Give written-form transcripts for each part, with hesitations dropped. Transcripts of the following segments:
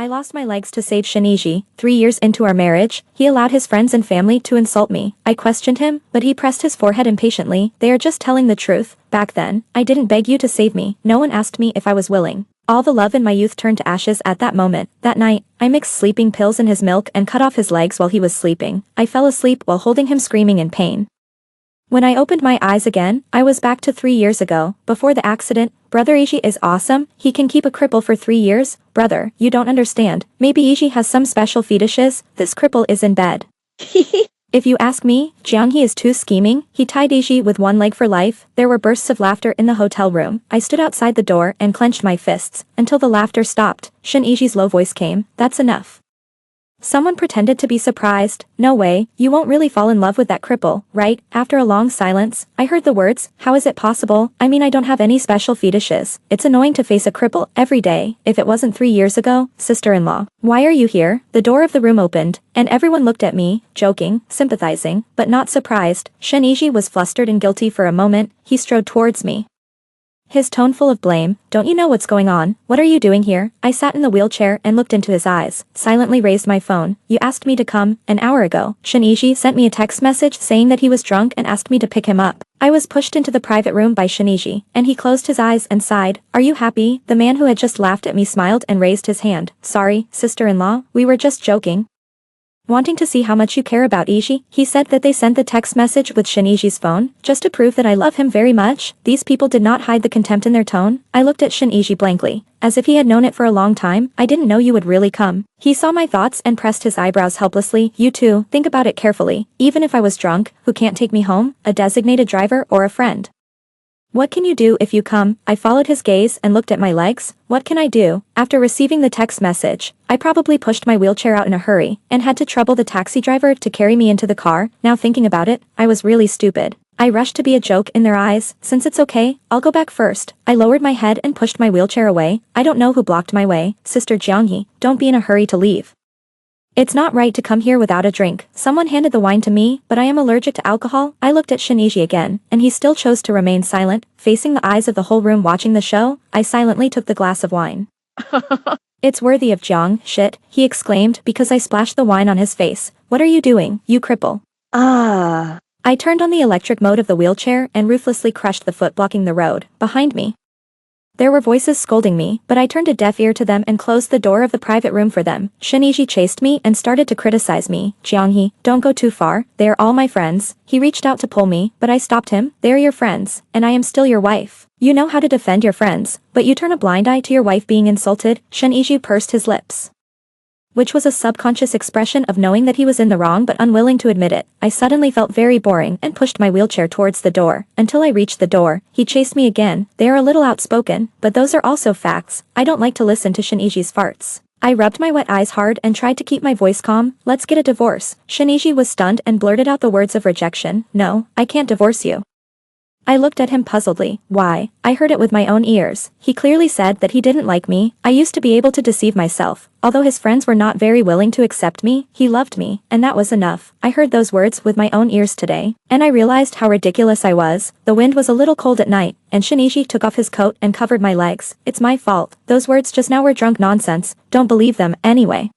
I lost my legs to save Shinji. 3 years into our marriage, he allowed his friends and family to insult me. I questioned him, but he pressed his forehead impatiently. They are just telling the truth. Back then, I didn't beg you to save me. No one asked me if I was willing. All the love in my youth turned to ashes at that moment. That night, I mixed sleeping pills in his milk and cut off his legs while he was sleeping. I fell asleep while holding him screaming in pain. When I opened my eyes again, I was back to 3 years ago, before the accident. Brother Iji is awesome, he can keep a cripple for 3 years. Brother, you don't understand. Maybe Iji has some special fetishes, this cripple is in bed. If you ask me, Jianghe is too scheming. He tied Iji with one leg for life. There were bursts of laughter in the hotel room. I stood outside the door and clenched my fists, until the laughter stopped. Shin Iji's low voice came, that's enough. Someone pretended to be surprised. No way, you won't really fall in love with that cripple, right? After a long silence, I heard the words, how is it possible? I mean, I don't have any special fetishes. It's annoying to face a cripple every day. If it wasn't 3 years ago, sister-in-law. Why are you here? The door of the room opened, and everyone looked at me, joking, sympathizing, but not surprised. Shin Iji was flustered and guilty for a moment. He strode towards me, his tone full of blame. Don't you know what's going on? What are you doing here? I sat in the wheelchair and looked into his eyes, silently raised my phone. You asked me to come an hour ago. Shin Iji sent me a text message saying that he was drunk and asked me to pick him up. I was pushed into the private room by Shin Iji, and he closed his eyes and sighed. Are you happy? The man who had just laughed at me smiled and raised his hand. Sorry, sister-in-law, we were just joking. Wanting to see how much you care about Iji, he said that they sent the text message with Shin Iji's phone, just to prove that I love him very much. These people did not hide the contempt in their tone. I looked at Shin Iji blankly, as if he had known it for a long time. I didn't know you would really come. He saw my thoughts and pressed his eyebrows helplessly. You too, think about it carefully. Even if I was drunk, who can't take me home? A designated driver or a friend? What can you do if you come? I followed his gaze and looked at my legs. What can I do? After receiving the text message, I probably pushed my wheelchair out in a hurry, and had to trouble the taxi driver to carry me into the car. Now thinking about it, I was really stupid. I rushed to be a joke in their eyes. Since it's okay, I'll go back first. I lowered my head and pushed my wheelchair away. I don't know who blocked my way. Sister Jianghe, don't be in a hurry to leave. It's not right to come here without a drink. Someone handed the wine to me, but I am allergic to alcohol. I looked at Shin Iji again, and he still chose to remain silent. Facing the eyes of the whole room watching the show, I silently took the glass of wine. It's worthy of Jiang, shit, he exclaimed because I splashed the wine on his face. What are you doing, you cripple? Ah. I turned on the electric mode of the wheelchair and ruthlessly crushed the foot blocking the road. Behind me, there were voices scolding me, but I turned a deaf ear to them and closed the door of the private room for them. Shin Iji chased me and started to criticize me. Jianghe, don't go too far, they are all my friends. He reached out to pull me, but I stopped him. They are your friends, and I am still your wife. You know how to defend your friends, but you turn a blind eye to your wife being insulted. Shin Iji pursed his lips, which was a subconscious expression of knowing that he was in the wrong but unwilling to admit it. I suddenly felt very boring and pushed my wheelchair towards the door. Until I reached the door, he chased me again. They are a little outspoken, but those are also facts. I don't like to listen to Shin Iji's farts. I rubbed my wet eyes hard and tried to keep my voice calm. Let's get a divorce. Shin Iji was stunned and blurted out the words of rejection. No, I can't divorce you. I looked at him puzzledly. Why? I heard it with my own ears. He clearly said that he didn't like me. I used to be able to deceive myself. Although his friends were not very willing to accept me, he loved me, and that was enough. I heard those words with my own ears today, and I realized how ridiculous I was. The wind was a little cold at night, and Shin Iji took off his coat and covered my legs. It's my fault. Those words just now were drunk nonsense. Don't believe them, anyway.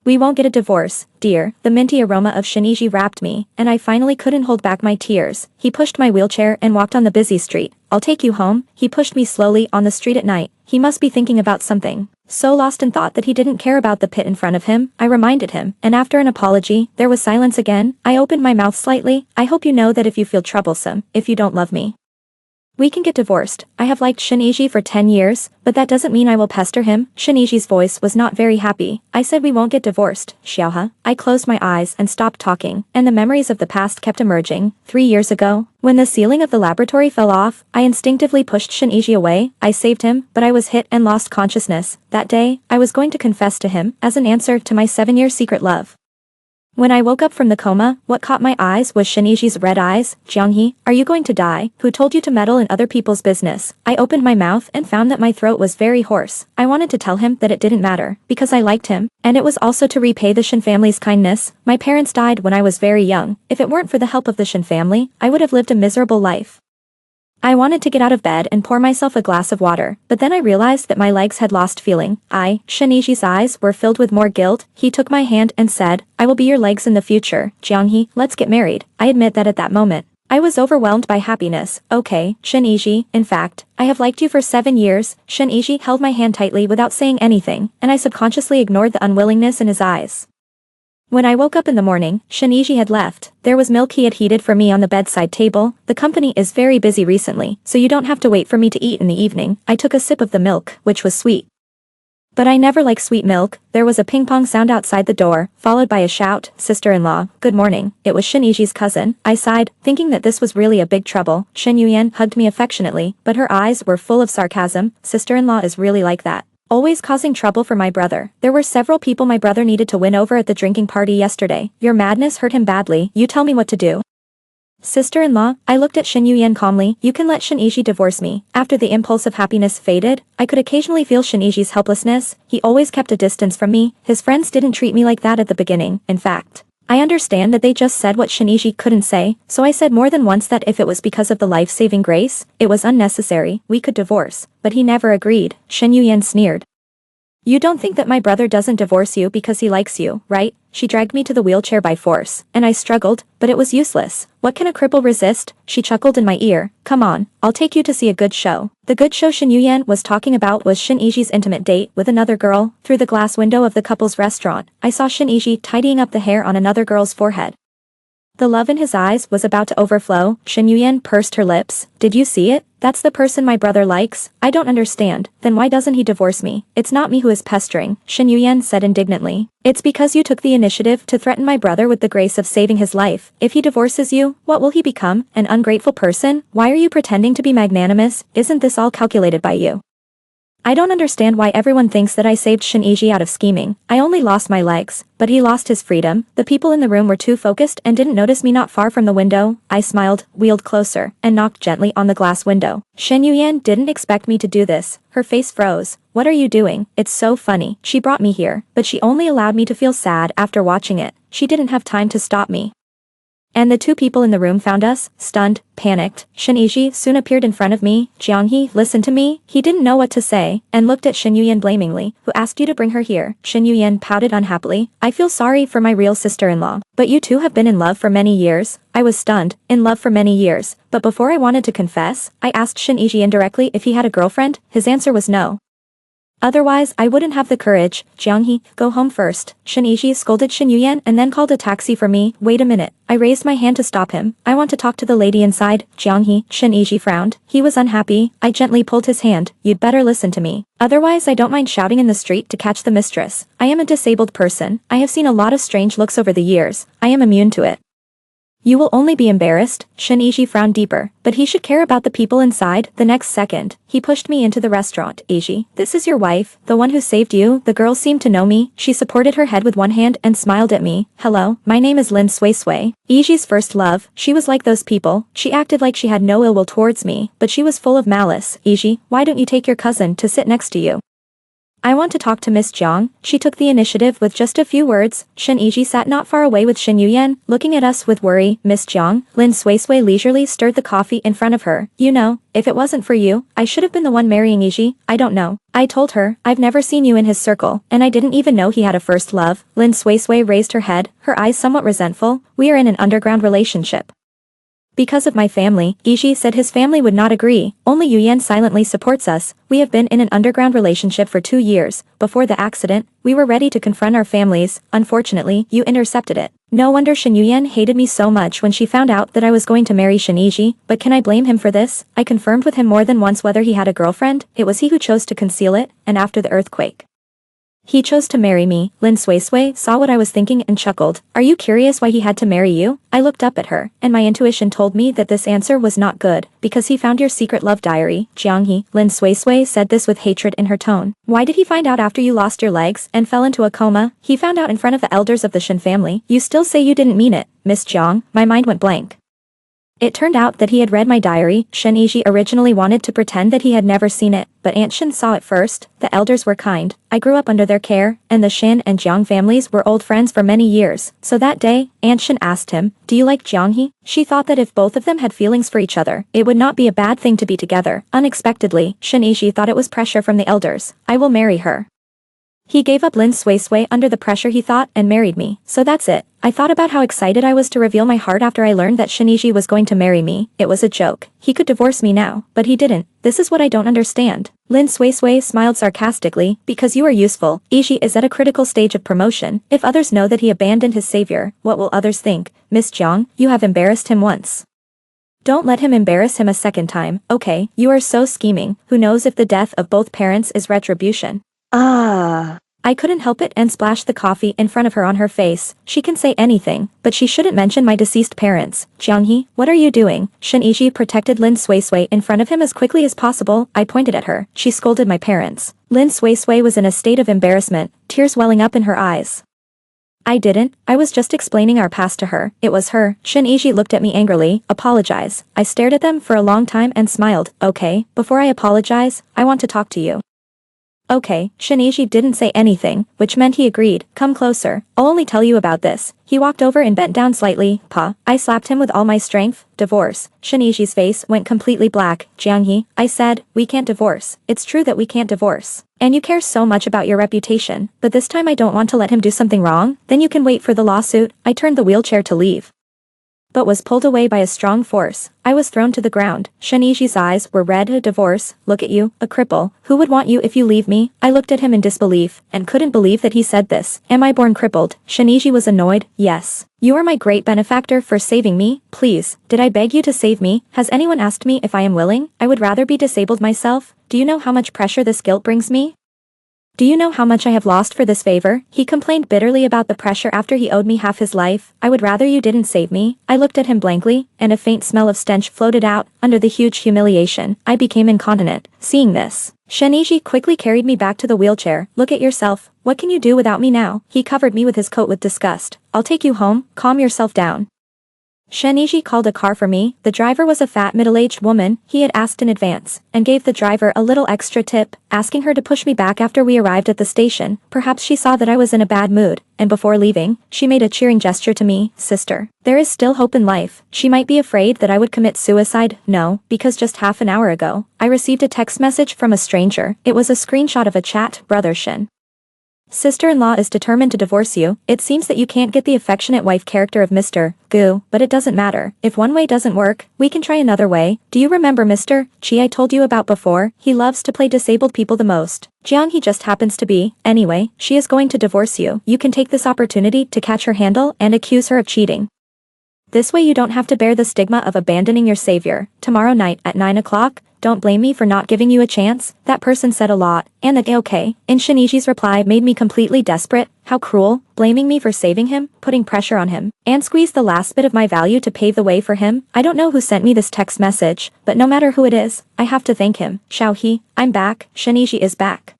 We won't get a divorce, dear. The minty aroma of Shin Iji wrapped me, and I finally couldn't hold back my tears. He pushed my wheelchair and walked on the busy street. I'll take you home. He pushed me slowly on the street at night. He must be thinking about something. So lost in thought that he didn't care about the pit in front of him, I reminded him, and after an apology, there was silence again. I opened my mouth slightly. I hope you know that if you feel troublesome, if you don't love me, we can get divorced. I have liked Shin Iji for 10 years, but that doesn't mean I will pester him. Shin Iji's voice was not very happy. I said we won't get divorced, Xiaohe. I closed my eyes and stopped talking, and the memories of the past kept emerging. 3 years ago, when the ceiling of the laboratory fell off, I instinctively pushed Shin Iji away. I saved him, but I was hit and lost consciousness. That day, I was going to confess to him, as an answer to my 7-year secret love. When I woke up from the coma, what caught my eyes was Shin Iji's red eyes. Jianghe, are you going to die? Who told you to meddle in other people's business? I opened my mouth and found that my throat was very hoarse. I wanted to tell him that it didn't matter, because I liked him, and it was also to repay the Shin family's kindness. My parents died when I was very young. If it weren't for the help of the Shin family, I would have lived a miserable life. I wanted to get out of bed and pour myself a glass of water, but then I realized that my legs had lost feeling. Shiniji's eyes were filled with more guilt. He took my hand and said, I will be your legs in the future, Jianghe, let's get married. I admit that at that moment, I was overwhelmed by happiness. Okay, Shiniji, in fact, I have liked you for 7 years. Shiniji held my hand tightly without saying anything, and I subconsciously ignored the unwillingness in his eyes. When I woke up in the morning, Shiniji had left. There was milk he had heated for me on the bedside table. The company is very busy recently, so you don't have to wait for me to eat in the evening. I took a sip of the milk, which was sweet. But I never like sweet milk. There was a ping-pong sound outside the door, followed by a shout, sister-in-law, good morning. It was Shiniji's cousin. I sighed, thinking that this was really a big trouble. Shin Yuyan hugged me affectionately, but her eyes were full of sarcasm. Sister-in-law is really like that. Always causing trouble for my brother. There were several people my brother needed to win over at the drinking party yesterday. Your madness hurt him badly. You tell me what to do. Sister-in-law, I looked at Shin Yuyan calmly. You can let Shiniji divorce me. After the impulse of happiness faded, I could occasionally feel Shiniji's helplessness. He always kept a distance from me. His friends didn't treat me like that at the beginning. In fact, I understand that they just said what Shiniji couldn't say, so I said more than once that if it was because of the life-saving grace, it was unnecessary, we could divorce. But he never agreed. Shin Yuyan sneered. You don't think that my brother doesn't divorce you because he likes you, right? She dragged me to the wheelchair by force, and I struggled, but it was useless. What can a cripple resist? She chuckled in my ear. Come on, I'll take you to see a good show. The good show Shin Yuyan was talking about was Shiniji's intimate date with another girl. Through the glass window of the couple's restaurant, I saw Shiniji tidying up the hair on another girl's forehead. The love in his eyes was about to overflow. Shin Yuyan pursed her lips. Did you see it? That's the person my brother likes. I don't understand. Then why doesn't he divorce me? It's not me who is pestering, Shin Yuyan said indignantly. It's because you took the initiative to threaten my brother with the grace of saving his life. If he divorces you, what will he become? An ungrateful person? Why are you pretending to be magnanimous? Isn't this all calculated by you? I don't understand why everyone thinks that I saved Shiniji out of scheming. I only lost my legs, but he lost his freedom. The people in the room were too focused and didn't notice me not far from the window. I smiled, wheeled closer, and knocked gently on the glass window. Shin Yuyan didn't expect me to do this. Her face froze. What are you doing? It's so funny. She brought me here, but she only allowed me to feel sad after watching it. She didn't have time to stop me. And the two people in the room found us, stunned, panicked. Shiniji soon appeared in front of me. Jianghe, listen to me. He didn't know what to say, and looked at Shin Yuyan blamingly. Who asked you to bring her here? Shin Yuyan pouted unhappily. I feel sorry for my real sister-in-law. But you two have been in love for many years. I was stunned. In love for many years. But before I wanted to confess, I asked Shiniji indirectly if he had a girlfriend. His answer was no. Otherwise, I wouldn't have the courage. Jianghe, go home first. Shiniji scolded Shin Yuyan and then called a taxi for me. Wait a minute. I raised my hand to stop him. I want to talk to the lady inside. Jianghe, Shiniji frowned. He was unhappy. I gently pulled his hand. You'd better listen to me. Otherwise, I don't mind shouting in the street to catch the mistress. I am a disabled person. I have seen a lot of strange looks over the years. I am immune to it. You will only be embarrassed. Shiniji frowned deeper, but he should care about the people inside. The next second, he pushed me into the restaurant. Eiji, this is your wife, the one who saved you. The girl seemed to know me. She supported her head with one hand and smiled at me. Hello, my name is Lin Sui. Eiji's first love. She was like those people. She acted like she had no ill will towards me, but she was full of malice. Eiji, why don't you take your cousin to sit next to you? I want to talk to Miss Jiang. She took the initiative with just a few words. Shiniji sat not far away with Shin Yuyan, looking at us with worry. Miss Jiang, Lin Sui leisurely stirred the coffee in front of her. You know, if it wasn't for you, I should have been the one marrying Eiji. I don't know. I told her, I've never seen you in his circle, and I didn't even know he had a first love. Lin Sui raised her head, her eyes somewhat resentful. We are in an underground relationship. Because of my family, Eiji said his family would not agree. Only Yuyan silently supports us. We have been in an underground relationship for 2 years. Before the accident, we were ready to confront our families. Unfortunately, you intercepted it. No wonder Shin Yuyan hated me so much when she found out that I was going to marry Shiniji, but can I blame him for this? I confirmed with him more than once whether he had a girlfriend. It was he who chose to conceal it, and after the earthquake, he chose to marry me. Lin Sui saw what I was thinking and chuckled. Are you curious why he had to marry you? I looked up at her, and my intuition told me that this answer was not good, because he found your secret love diary. Jianghe, Lin Sui said this with hatred in her tone. Why did he find out after you lost your legs and fell into a coma? He found out in front of the elders of the Shin family. You still say you didn't mean it, Miss Jiang. My mind went blank. It turned out that he had read my diary. Shen Yiji originally wanted to pretend that he had never seen it, but Aunt Shen saw it first. The elders were kind. I grew up under their care, and the Shen and Jiang families were old friends for many years. So that day, Aunt Shen asked him, "Do you like Jiang He?" She thought that if both of them had feelings for each other, it would not be a bad thing to be together. Unexpectedly, Shen Yiji thought it was pressure from the elders. "I will marry her." He gave up Lin Sui under the pressure he thought and married me. So that's it. I thought about how excited I was to reveal my heart after I learned that Shinichi was going to marry me. It was a joke. He could divorce me now, but he didn't. This is what I don't understand. Lin Sui smiled sarcastically, because you are useful. Ishi is at a critical stage of promotion. If others know that he abandoned his savior, what will others think? Miss Jiang, you have embarrassed him once. Don't let him embarrass him a second time. Okay, you are so scheming. Who knows if the death of both parents is retribution? I couldn't help it and splashed the coffee in front of her on her face. She can say anything, but she shouldn't mention my deceased parents. Jianghe, what are you doing? Shinichi protected Lin Sui in front of him as quickly as possible. I pointed at her. She scolded my parents. Lin Sui was in a state of embarrassment, tears welling up in her eyes. I didn't. I was just explaining our past to her. It was her. Shinichi looked at me angrily. Apologize. I stared at them for a long time and smiled. Okay, before I apologize, I want to talk to you. Okay, Shinichi didn't say anything, which meant he agreed. Come closer. I'll only tell you about this. He walked over and bent down slightly. Pa. I slapped him with all my strength. Divorce. Shinichi's face went completely black. Jianghe, I said, we can't divorce. It's true that we can't divorce. And you care so much about your reputation, but this time I don't want to let him do something wrong. Then you can wait for the lawsuit. I turned the wheelchair to leave, but was pulled away by a strong force. I was thrown to the ground. Shinichi's eyes were red. A divorce? Look at you, a cripple. Who would want you if you leave me? I looked at him in disbelief, and couldn't believe that he said this. Am I born crippled? Shinichi was annoyed. Yes. You are my great benefactor for saving me. Please, did I beg you to save me? Has anyone asked me if I am willing? I would rather be disabled myself. Do you know how much pressure this guilt brings me? Do you know how much I have lost for this favor? He complained bitterly about the pressure after he owed me half his life. I would rather you didn't save me. I looked at him blankly, and a faint smell of stench floated out. Under the huge humiliation, I became incontinent. Seeing this, Shinichi quickly carried me back to the wheelchair. Look at yourself. What can you do without me now? He covered me with his coat with disgust. I'll take you home. Calm yourself down. Shinichi called a car for me. The driver was a fat middle-aged woman. He had asked in advance, and gave the driver a little extra tip, asking her to push me back after we arrived at the station. Perhaps she saw that I was in a bad mood, and before leaving, she made a cheering gesture to me. Sister, there is still hope in life. She might be afraid that I would commit suicide. No, because just half an hour ago, I received a text message from a stranger. It was a screenshot of a chat. Brother Shin. Sister-in-law is determined to divorce you. It seems that you can't get the affectionate wife character of Mr. Gu, but it doesn't matter. If one way doesn't work, we can try another way. Do you remember Mr. Chi I told you about before? He loves to play disabled people the most. Jiang he just happens to be. Anyway, she is going to divorce you. You can take this opportunity to catch her handle and accuse her of cheating. This way you don't have to bear the stigma of abandoning your savior. Tomorrow night at 9 o'clock, don't blame me for not giving you a chance. That person said a lot, and the okay. In Shinichi's reply made me completely desperate. How cruel, blaming me for saving him, putting pressure on him, and squeezed the last bit of my value to pave the way for him. I don't know who sent me this text message, but no matter who it is, I have to thank him. Xiaohe, I'm back. Shinichi is back.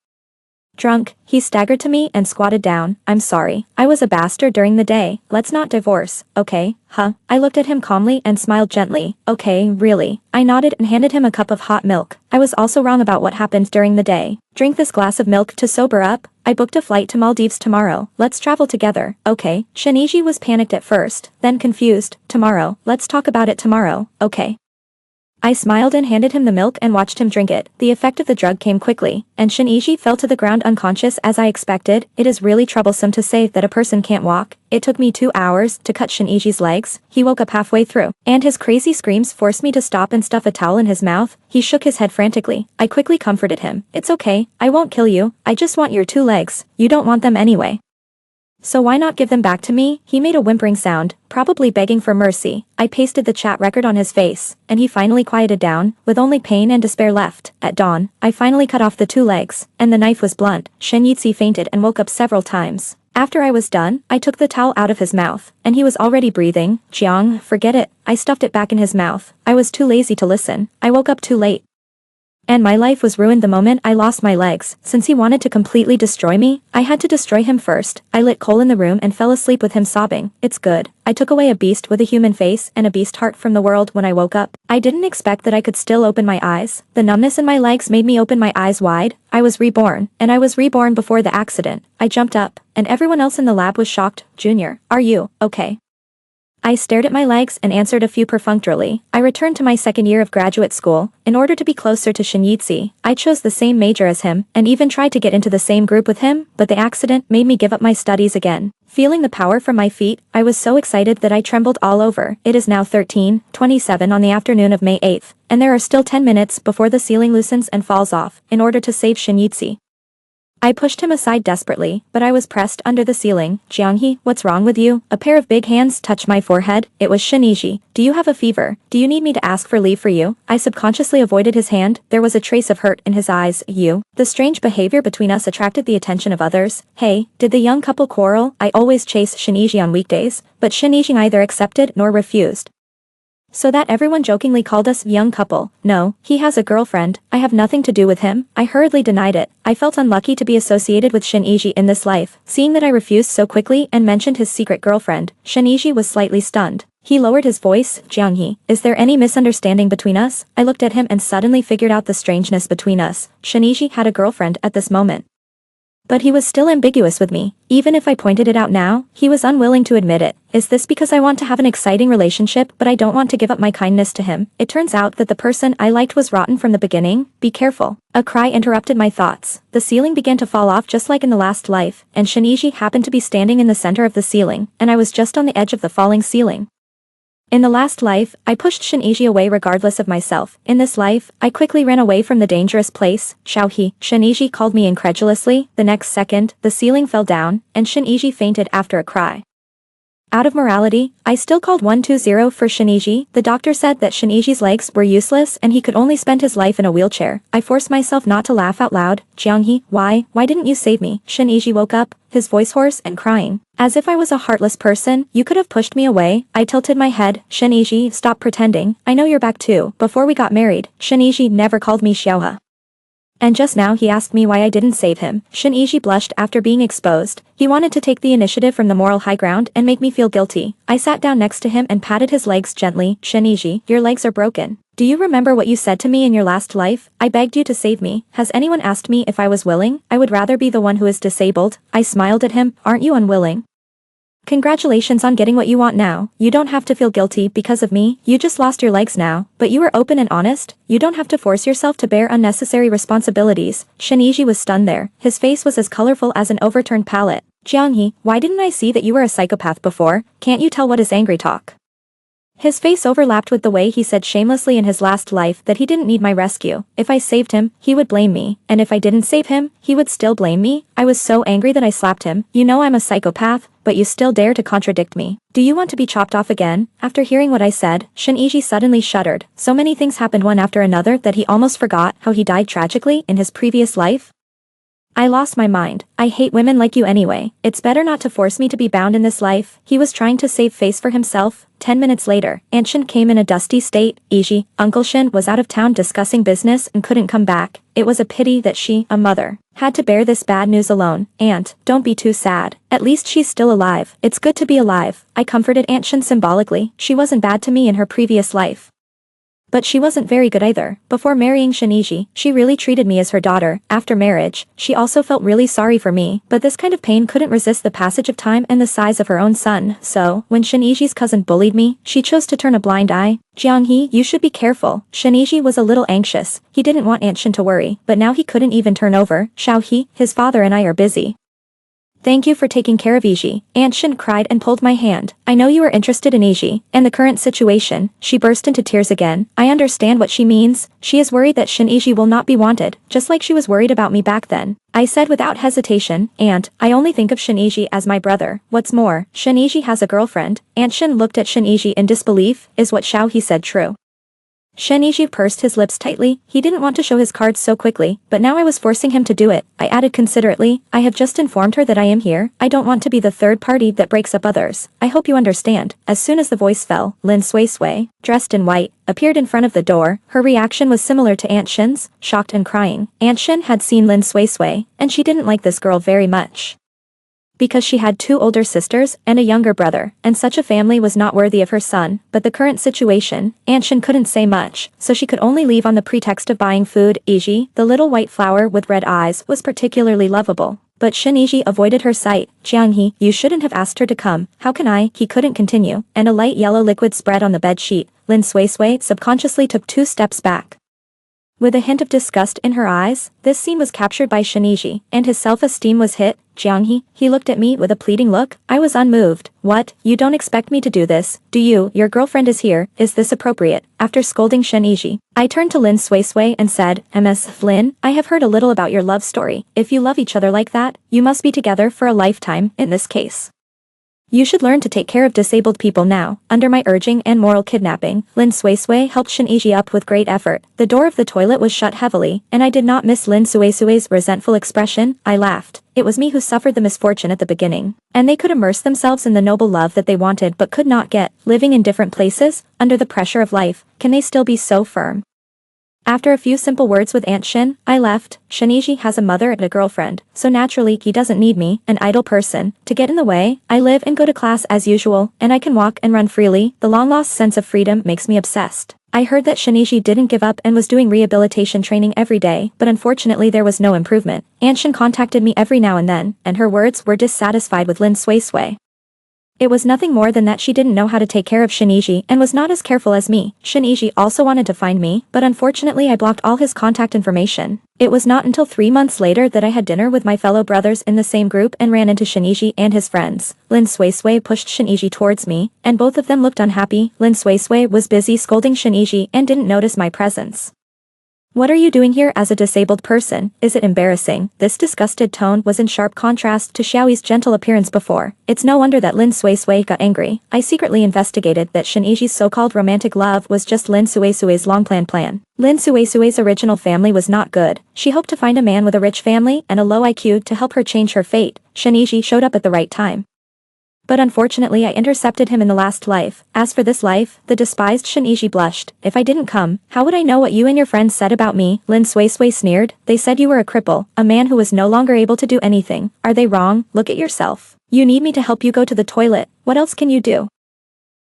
Drunk, he staggered to me and squatted down. I'm sorry. I was a bastard during the day. Let's not divorce, okay? Huh? I looked at him calmly and smiled gently. Okay, really? I nodded and handed him a cup of hot milk. I was also wrong about what happened during the day. Drink this glass of milk to sober up. I booked a flight to Maldives tomorrow. Let's travel together, okay? Shinichi was panicked at first, then confused. Tomorrow. Let's talk about it tomorrow, okay? I smiled and handed him the milk and watched him drink it. The effect of the drug came quickly, and Shinichi fell to the ground unconscious as I expected. It is really troublesome to say that a person can't walk. It took me 2 hours to cut Shinichi's legs. He woke up halfway through, and his crazy screams forced me to stop and stuff a towel in his mouth. He shook his head frantically. I quickly comforted him. It's okay. I won't kill you. I just want your 2 legs. You don't want them anyway. So why not give them back to me? He made a whimpering sound, probably begging for mercy. I pasted the chat record on his face, and he finally quieted down, with only pain and despair left. At dawn, I finally cut off the 2 legs, and the knife was blunt. Shen Yitzi fainted and woke up several times. After I was done, I took the towel out of his mouth, and he was already breathing. Jiang, forget it. I stuffed it back in his mouth. I was too lazy to listen. I woke up too late. And my life was ruined the moment I lost my legs. Since he wanted to completely destroy me, I had to destroy him first. I lit coal in the room and fell asleep with him sobbing. It's good. I took away a beast with a human face and a beast heart from the world when I woke up. I didn't expect that I could still open my eyes. The numbness in my legs made me open my eyes wide. I was reborn, and I was reborn before the accident. I jumped up, and everyone else in the lab was shocked. Junior, are you okay? I stared at my legs and answered a few perfunctorily. I returned to my second year of graduate school. In order to be closer to Shinjitsu, I chose the same major as him, and even tried to get into the same group with him, but the accident made me give up my studies again. Feeling the power from my feet, I was so excited that I trembled all over. It is now 13:27 on the afternoon of May 8th, and there are still 10 minutes before the ceiling loosens and falls off, in order to save Shinjitsu. I pushed him aside desperately, but I was pressed under the ceiling. Jianghe, what's wrong with you? A pair of big hands touched my forehead. It was Shinji. Do you have a fever? Do you need me to ask for leave for you? I subconsciously avoided his hand. There was a trace of hurt in his eyes. You. The strange behavior between us attracted the attention of others. Hey, did the young couple quarrel? I always chase Shinji on weekdays, but Shinji neither accepted nor refused. So that everyone jokingly called us young couple. No, he has a girlfriend. I have nothing to do with him. I hurriedly denied it. I felt unlucky to be associated with Shinji in this life. Seeing that I refused so quickly and mentioned his secret girlfriend, Shinji was slightly stunned. He lowered his voice. Jianghe, is there any misunderstanding between us? I looked at him and suddenly figured out the strangeness between us. Shinji had a girlfriend at this moment. But he was still ambiguous with me. Even if I pointed it out now, he was unwilling to admit it. Is this because I want to have an exciting relationship but I don't want to give up my kindness to him? It turns out that the person I liked was rotten from the beginning. Be careful. A cry interrupted my thoughts. The ceiling began to fall off just like in the last life, and Shinji happened to be standing in the center of the ceiling, and I was just on the edge of the falling ceiling. In the last life, I pushed Shinji away regardless of myself. In this life, I quickly ran away from the dangerous place. Xiaohe, Shinji called me incredulously. The next second, the ceiling fell down, and Shinji fainted after a cry. Out of morality, I still called 120 for Shinji. The doctor said that Shinji's legs were useless and he could only spend his life in a wheelchair. I forced myself not to laugh out loud. Jianghe, why didn't you save me? Shinji woke up, his voice hoarse and crying. As if I was a heartless person, you could have pushed me away. I tilted my head. Shinji, stop pretending. I know you're back too. Before we got married, Shinji never called me Xiaohe. And just now he asked me why I didn't save him. Shinji blushed after being exposed. He wanted to take the initiative from the moral high ground and make me feel guilty. I sat down next to him and patted his legs gently. Shinji, your legs are broken. Do you remember what you said to me in your last life? I begged you to save me. Has anyone asked me if I was willing? I would rather be the one who is disabled. I smiled at him. Aren't you unwilling? Congratulations on getting what you want now. You don't have to feel guilty because of me. You just lost your legs now. But you were open and honest. You don't have to force yourself to bear unnecessary responsibilities. Shinji was stunned there. His face was as colorful as an overturned palette. Jianghe, why didn't I see that you were a psychopath before? Can't you tell what is angry talk? His face overlapped with the way he said shamelessly in his last life that he didn't need my rescue. If I saved him, he would blame me, and if I didn't save him, he would still blame me. I was so angry that I slapped him. You know I'm a psychopath, but you still dare to contradict me. Do you want to be chopped off again? After hearing what I said, Shinji suddenly shuddered. So many things happened one after another that he almost forgot how he died tragically in his previous life. I lost my mind. I hate women like you anyway. It's better not to force me to be bound in this life. He was trying to save face for himself. 10 minutes later, Aunt Shin came in a dusty state. Iji, Uncle Shin was out of town discussing business and couldn't come back. It was a pity that she, a mother, had to bear this bad news alone. Aunt, don't be too sad. At least she's still alive. It's good to be alive. I comforted Aunt Shin symbolically. She wasn't bad to me in her previous life. But she wasn't very good either. Before marrying Shinji, she really treated me as her daughter. After marriage, she also felt really sorry for me, but this kind of pain couldn't resist the passage of time and the size of her own son. So, when Shinji's cousin bullied me, she chose to turn a blind eye. Jianghe, you should be careful. Shinji was a little anxious. He didn't want Aunt Shin to worry, but now he couldn't even turn over. Xiaohe, his father and I are busy. Thank you for taking care of Iji. Aunt Shin cried and pulled my hand. I know you are interested in Iji and the current situation. She burst into tears again. I understand what she means. She is worried that Shinji will not be wanted, just like she was worried about me back then. I said without hesitation, Aunt, I only think of Shinji as my brother. What's more, Shinji has a girlfriend. Aunt Shin looked at Shinji in disbelief. Is what Xiaohe said true? Shen Yiji pursed his lips tightly. He didn't want to show his cards so quickly, but now I was forcing him to do it. I added considerately, I have just informed her that I am here. I don't want to be the third party that breaks up others. I hope you understand. As soon as the voice fell, Lin Sui, dressed in white, appeared in front of the door. Her reaction was similar to Aunt Shin's, shocked and crying. Aunt Shin had seen Lin Sui, and she didn't like this girl very much, because she had 2 older sisters and a younger brother, and such a family was not worthy of her son. But the current situation, Aunt Shin couldn't say much, so she could only leave on the pretext of buying food. Yiji, the little white flower with red eyes, was particularly lovable, but Shen Yiji avoided her sight. Jianghe, you shouldn't have asked her to come. How can I? He couldn't continue, and a light yellow liquid spread on the bed sheet. Lin Sui subconsciously took 2 steps back. With a hint of disgust in her eyes, this scene was captured by Shen Yiji, and his self-esteem was hit. Jianghe, he looked at me with a pleading look. I was unmoved. What? You don't expect me to do this, do you? Your girlfriend is here. Is this appropriate? After scolding Shen Yiji, I turned to Lin Sui and said, Ms. Lin, I have heard a little about your love story. If you love each other like that, you must be together for a lifetime. In this case, you should learn to take care of disabled people now. Under my urging and moral kidnapping, Lin Sui helped Shen Yiji up with great effort. The door of the toilet was shut heavily, and I did not miss Lin Sui's resentful expression. I laughed. It was me who suffered the misfortune at the beginning, and they could immerse themselves in the noble love that they wanted but could not get. Living in different places, under the pressure of life, can they still be so firm? After a few simple words with Aunt Shin, I left. Shen Yiji has a mother and a girlfriend, so naturally he doesn't need me, an idle person, to get in the way. I live and go to class as usual, and I can walk and run freely. The long-lost sense of freedom makes me obsessed. I heard that Shen Yiji didn't give up and was doing rehabilitation training every day, but unfortunately there was no improvement. Aunt Shin contacted me every now and then, and her words were dissatisfied with Lin Sui. It was nothing more than that she didn't know how to take care of Shen Yiji and was not as careful as me. Shen Yiji also wanted to find me, but unfortunately I blocked all his contact information. It was not until 3 months later that I had dinner with my fellow brothers in the same group and ran into Shen Yiji and his friends. Lin Sui pushed Shen Yiji towards me, and both of them looked unhappy. Lin Sui was busy scolding Shen Yiji and didn't notice my presence. What are you doing here as a disabled person? Is it embarrassing? This disgusted tone was in sharp contrast to Xiaoyi's gentle appearance before. It's no wonder that Lin Sui got angry. I secretly investigated that Shen Yiji's so-called romantic love was just Lin Sui's long-planned plan. Lin Sui's original family was not good. She hoped to find a man with a rich family and a low IQ to help her change her fate. Shen Yiji showed up at the right time, but unfortunately I intercepted him in the last life. As for this life, the despised Shen Yiji blushed. If I didn't come, how would I know what you and your friends said about me? Lin Sui sneered. They said you were a cripple, a man who was no longer able to do anything. Are they wrong? Look at yourself. You need me to help you go to the toilet. What else can you do?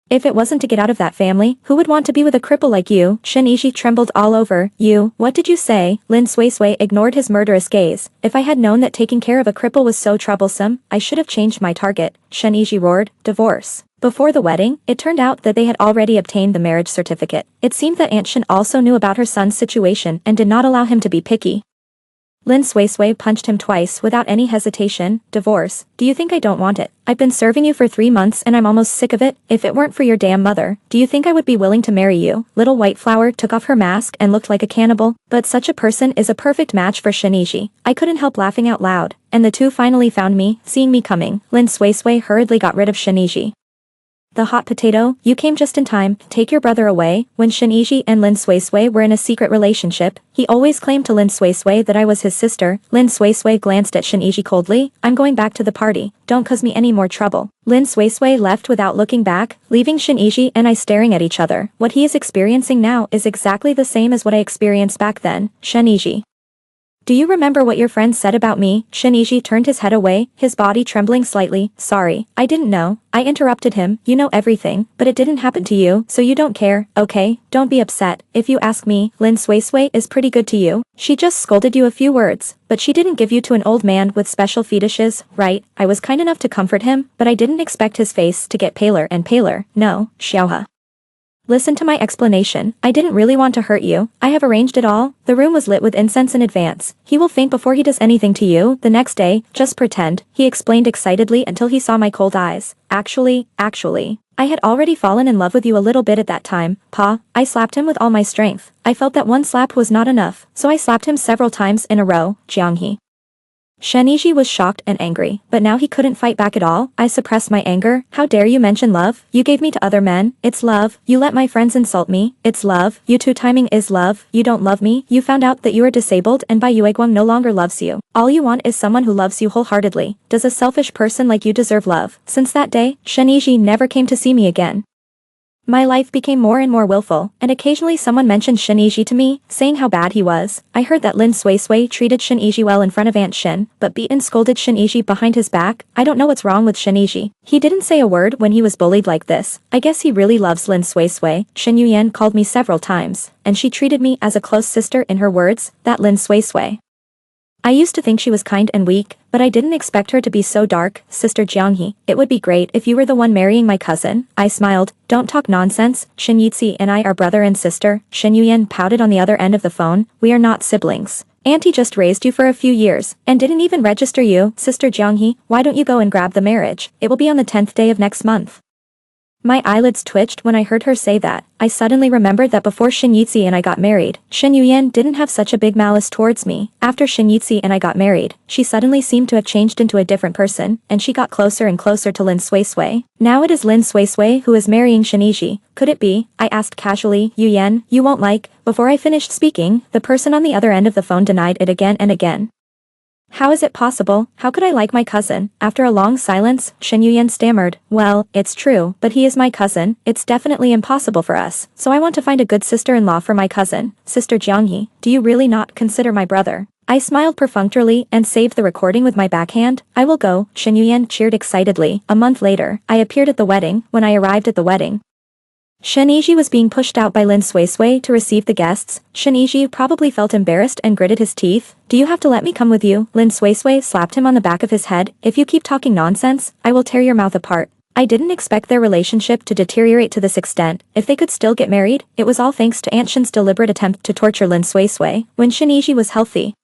If it wasn't to get out of that family, who would want to be with a cripple like you? Shen Yiji trembled all over. You, what did you say? Lin Sui ignored his murderous gaze. If I had known that taking care of a cripple was so troublesome, I should have changed my target. Shen Yiji roared. Divorce. Before the wedding, it turned out that they had already obtained the marriage certificate. It seemed that Aunt Shin also knew about her son's situation and did not allow him to be picky. Lin Sui punched him twice without any hesitation. Divorce? Do you think I don't want it? I've been serving you for 3 months and I'm almost sick of it. If it weren't for your damn mother, do you think I would be willing to marry you? Little White Flower took off her mask and looked like a cannibal, but such a person is a perfect match for Shen Yiji. I couldn't help laughing out loud, and the two finally found me. Seeing me coming, Lin Sui hurriedly got rid of Shen Yiji. The hot potato, you came just in time. Take your brother away. When Shen Yiji and Lin Sui were in a secret relationship, he always claimed to Lin Sui that I was his sister. Lin Sui glanced at Shen Yiji coldly. I'm going back to the party. Don't cause me any more trouble. Lin Sui left without looking back, leaving Shen Yiji and I staring at each other. What he is experiencing now is exactly the same as what I experienced back then. Shen Yiji, do you remember what your friends said about me? Shen Yiji turned his head away, his body trembling slightly. Sorry, I didn't know. I interrupted him. You know everything, but it didn't happen to you, so you don't care. Okay, don't be upset. If you ask me, Lin Sui is pretty good to you. She just scolded you a few words, but she didn't give you to an old man with special fetishes, right? I was kind enough to comfort him, but I didn't expect his face to get paler and paler. No, Xiaohe, listen to my explanation. I didn't really want to hurt you. I have arranged it all. The room was lit with incense in advance. He will faint before he does anything to you. The next day, just pretend, he explained excitedly until he saw my cold eyes. Actually, I had already fallen in love with you a little bit at that time. Pa, I slapped him with all my strength. I felt that one slap was not enough, so I slapped him several times in a row. Jianghe, Sheniji was shocked and angry, but now he couldn't fight back at all. I suppressed my anger. How dare you mention love? You gave me to other men. It's love. You let my friends insult me. It's love. You two timing is love. You don't love me. You found out that you are disabled and Bai Yuegwang no longer loves you. All you want is someone who loves you wholeheartedly. Does a selfish person like you deserve love? Since that day, Sheniji never came to see me again. My life became more and more willful, and occasionally someone mentioned Sheniji to me, saying how bad he was. I heard that Lin Suisui treated Sheniji well in front of Aunt Shin, but beat and scolded Sheniji behind his back. I don't know what's wrong with Sheniji. He didn't say a word when he was bullied like this. I guess he really loves Lin Suisui. Shen Yuyan called me several times, and she treated me as a close sister in her words, that Lin Suisui. I used to think she was kind and weak, but I didn't expect her to be so dark. Sister Jianghe, it would be great if you were the one marrying my cousin. I smiled. Don't talk nonsense. Shin Yitzi and I are brother and sister. Shen Yuyan pouted on the other end of the phone. We are not siblings. Auntie just raised you for a few years, and didn't even register you. Sister Jianghe, why don't you go and grab the marriage? It will be on the 10th day of next month. My eyelids twitched when I heard her say that. I suddenly remembered that before Shin Yitzi and I got married, Shen Yuyan didn't have such a big malice towards me. After Shin Yitzi and I got married, she suddenly seemed to have changed into a different person, and she got closer and closer to Lin Suisui. Now it is Lin Suisui who is marrying Sheniji. Could it be? I asked casually. Yuyan, you won't like. Before I finished speaking, the person on the other end of the phone denied it again and again. How is it possible? How could I like my cousin? After a long silence, Shen Yuyan stammered. Well, it's true, but he is my cousin. It's definitely impossible for us, so I want to find a good sister-in-law for my cousin. Sister Jianghe, do you really not consider my brother? I smiled perfunctorily and saved the recording with my backhand. I will go, Shen Yuyan cheered excitedly. A month later, I appeared at the wedding. When I arrived at the wedding, Sheniji was being pushed out by Lin Suisui to receive the guests. Sheniji probably felt embarrassed and gritted his teeth. Do you have to let me come with you? Lin Suisui slapped him on the back of his head. If you keep talking nonsense, I will tear your mouth apart. I didn't expect their relationship to deteriorate to this extent. If they could still get married, it was all thanks to Aunt Shin's deliberate attempt to torture Lin Suisui. When Sheniji was healthy,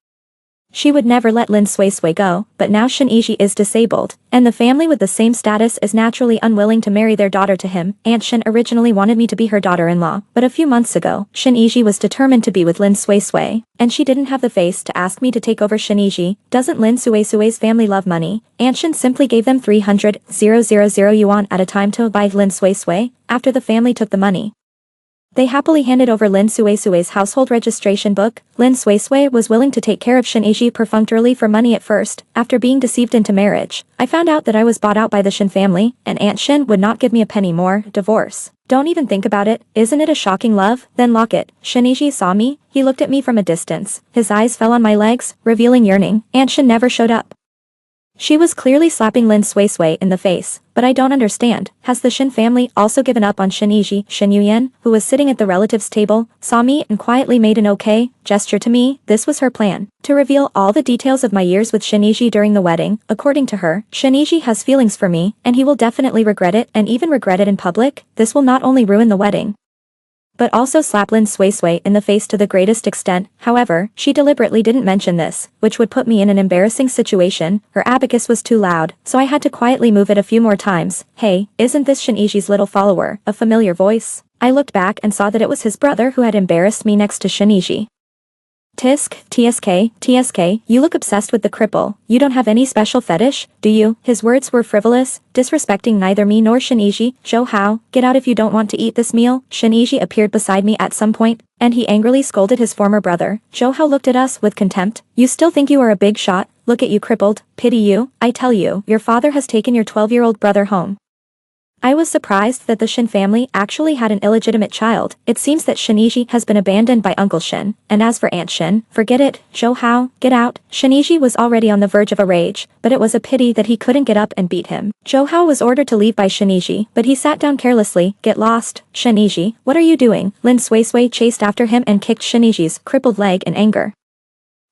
she would never let Lin Suisui go, but now Sheniji is disabled, and the family with the same status is naturally unwilling to marry their daughter to him. Aunt Shin originally wanted me to be her daughter-in-law, but a few months ago, Sheniji was determined to be with Lin Suisui, and she didn't have the face to ask me to take over Sheniji. Doesn't Lin Suisui's family love money? Aunt Shin simply gave them 300,000 yuan at a time to buy Lin Suisui. After the family took the money, they happily handed over Lin Suisui's household registration book. Lin Suisui was willing to take care of Sheniji perfunctorily for money at first. After being deceived into marriage, I found out that I was bought out by the Shin family, and Aunt Shin would not give me a penny more. Divorce. Don't even think about it. Isn't it a shocking love? Then lock it. Sheniji saw me. He looked at me from a distance. His eyes fell on my legs, revealing yearning. Aunt Shin never showed up. She was clearly slapping Lin Suisui in the face, but I don't understand. Has the Shin family also given up on Sheniji? Shen Yuyan, who was sitting at the relatives' table, saw me and quietly made an okay gesture to me. This was her plan, to reveal all the details of my years with Sheniji during the wedding. According to her, Sheniji has feelings for me, and he will definitely regret it, and even regret it in public. This will not only ruin the wedding, but also slap Lin Suisui in the face to the greatest extent. However, she deliberately didn't mention this, which would put me in an embarrassing situation. Her abacus was too loud, so I had to quietly move it a few more times. Hey, isn't this Shiniji's little follower? A familiar voice. I looked back and saw that it was his brother who had embarrassed me next to Sheniji. TSK, you look obsessed with the cripple. You don't have any special fetish, do you? His words were frivolous, disrespecting neither me nor Sheniji. Zhou Hao, get out if you don't want to eat this meal. Sheniji appeared beside me at some point, and he angrily scolded his former brother. Zhou Hao looked at us with contempt. You still think you are a big shot? Look at you crippled. Pity you. I tell you, your father has taken your 12-year-old brother home. I was surprised that the Shin family actually had an illegitimate child. It seems that Sheniji has been abandoned by Uncle Shin, and as for Aunt Shin, forget it. Zhou Hao, get out. Sheniji was already on the verge of a rage, but it was a pity that he couldn't get up and beat him. Zhou Hao was ordered to leave by Sheniji, but he sat down carelessly. Get lost. Sheniji, what are you doing? Lin Suisui chased after him and kicked Sheniji's crippled leg in anger.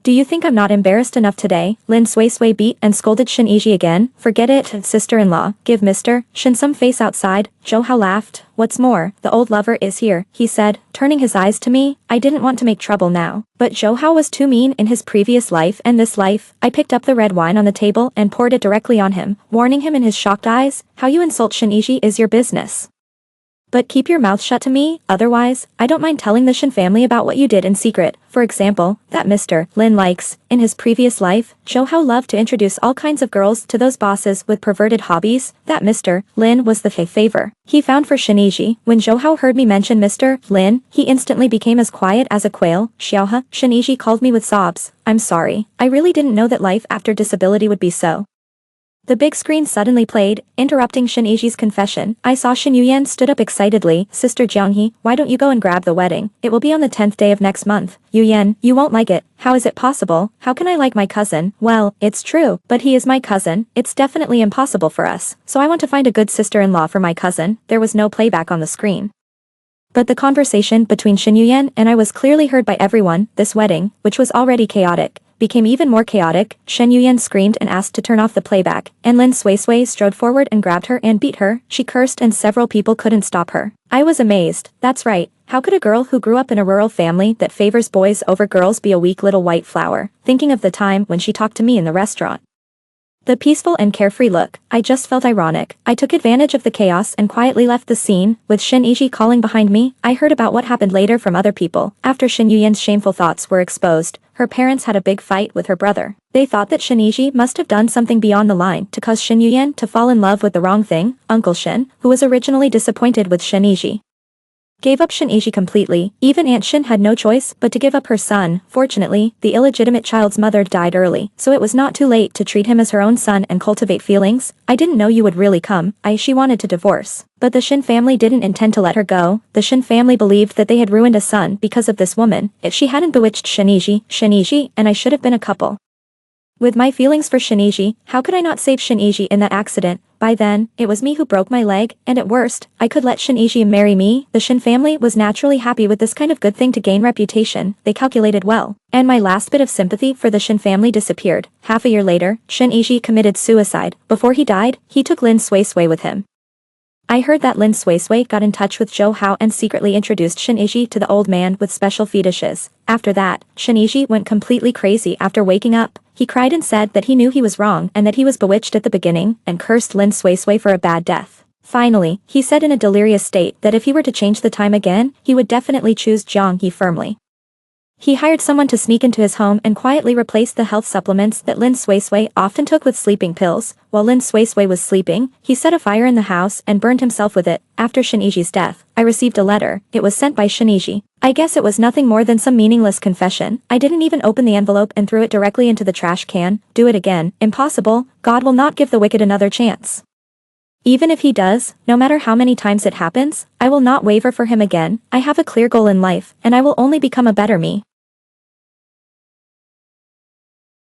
Do you think I'm not embarrassed enough today? Lin Suisui beat and scolded Sheniji again. Forget it, sister-in-law. Give Mr. Shin some face outside. Zhou Hao laughed. What's more, the old lover is here, he said, turning his eyes to me. I didn't want to make trouble now, but Zhou Hao was too mean in his previous life and this life. I picked up the red wine on the table and poured it directly on him, warning him in his shocked eyes, how you insult Sheniji is your business. But keep your mouth shut to me, otherwise, I don't mind telling the Shin family about what you did in secret. For example, that Mr. Lin likes. In his previous life, Zhou Hao loved to introduce all kinds of girls to those bosses with perverted hobbies. That Mr. Lin was the favor he found for Shiniji. When Zhou Hao heard me mention Mr. Lin, he instantly became as quiet as a quail. Xiaohe, Shiniji called me with sobs. I'm sorry. I really didn't know that life after disability would be so. The big screen suddenly played, interrupting Shiniji's confession. I saw Shin Yuyan stood up excitedly. Sister Jianghe, why don't you go and grab the wedding? It will be on the 10th day of next month. Yuyan, you won't like it. How is it possible? How can I like my cousin? Well, it's true, but he is my cousin. It's definitely impossible for us. So I want to find a good sister-in-law for my cousin. There was no playback on the screen. But the conversation between Shin Yuyan and I was clearly heard by everyone. This wedding, which was already chaotic, became even more chaotic. Shen Yuyan screamed and asked to turn off the playback, and Lin Suisui strode forward and grabbed her and beat her. She cursed and several people couldn't stop her. I was amazed. That's right. How could a girl who grew up in a rural family that favors boys over girls be a weak little white flower? Thinking of the time when she talked to me in the restaurant. The peaceful and carefree look, I just felt ironic. I took advantage of the chaos and quietly left the scene, with Shin Iji calling behind me. I heard about what happened later from other people. After Shin Yuyan's shameful thoughts were exposed, her parents had a big fight with her brother. They thought that Shin Iji must have done something beyond the line to cause Shin Yuyan to fall in love with the wrong thing. Uncle Shin, who was originally disappointed with Shin Iji, gave up Shin Iji completely. Even Aunt Shin had no choice but to give up her son. Fortunately, the illegitimate child's mother died early, so it was not too late to treat him as her own son and cultivate feelings. I didn't know you would really come. She wanted to divorce. But the Shin family didn't intend to let her go. The Shin family believed that they had ruined a son because of this woman. If she hadn't bewitched Shiniji and I should have been a couple. With my feelings for Shiniji, how could I not save Shiniji in that accident? By then, it was me who broke my leg, and at worst, I could let Shiniji marry me. The Shin family was naturally happy with this kind of good thing to gain reputation. They calculated well. And my last bit of sympathy for the Shin family disappeared. Half a year later, Shiniji committed suicide. Before he died, he took Lin Suisui with him. I heard that Lin Suisui got in touch with Zhou Hao and secretly introduced Shiniji to the old man with special fetishes. After that, Shiniji went completely crazy after waking up. He cried and said that he knew he was wrong and that he was bewitched at the beginning, and cursed Lin Suisui for a bad death. Finally, he said in a delirious state that if he were to change the time again, he would definitely choose Jiang He firmly. He hired someone to sneak into his home and quietly replace the health supplements that Lin Suisui often took with sleeping pills. While Lin Suisui was sleeping, he set a fire in the house and burned himself with it. After Shiniji's death, I received a letter. It was sent by Shiniji. I guess it was nothing more than some meaningless confession. I didn't even open the envelope and threw it directly into the trash can. Do it again. Impossible. God will not give the wicked another chance. Even if he does, no matter how many times it happens, I will not waver for him again. I have a clear goal in life, and I will only become a better me.